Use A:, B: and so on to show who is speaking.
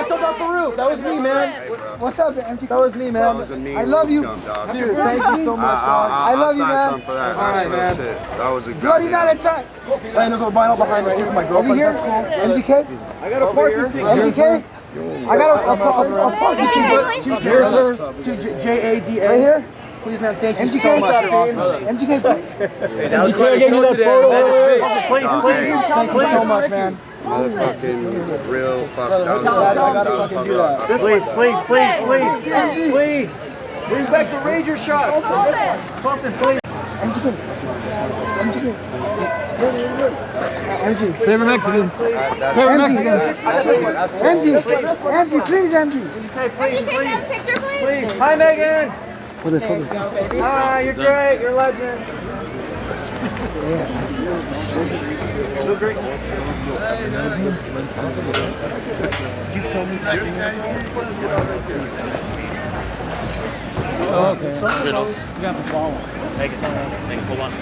A: jumped off the roof. That was me, man.
B: What's up, MGK?
A: That was me, man.
C: That was a mean
B: I love you.
C: jump, dog.
A: Dude, thank you so much, dog.
B: I love you,
C: I'll sign
B: man.
C: something for that.
A: All right,
C: That's
A: man.
C: real shit. That was a good
B: Bloody Valentine.
A: And there's a vinyl behind us here for my
B: Over
A: girlfriend.
B: here,
A: That's cool.
B: MGK.
A: I got a parking ticket.
B: MGK. I got a parking ticket.
A: Here's her to JADA.
B: Right here.
A: Please, man, thank you
B: MGK.
A: so much. You're awesome.
B: MGK, please.
D: Hey, that was quite a show today.
A: Please, thank you so much, man.
C: Motherfucking real fuck.
A: I gotta fucking do that. Please. Bring back the Ranger shots. Something, please.
B: MGK. MG.
D: Favorite Mexicans.
B: Favorite Mexicans. MG, please, MG.
A: Please. Hi, Megan.
B: Hold this.
A: Hi, you're great. You're a legend. Still great.
D: Oh, okay. You got the fall. Make it pull on.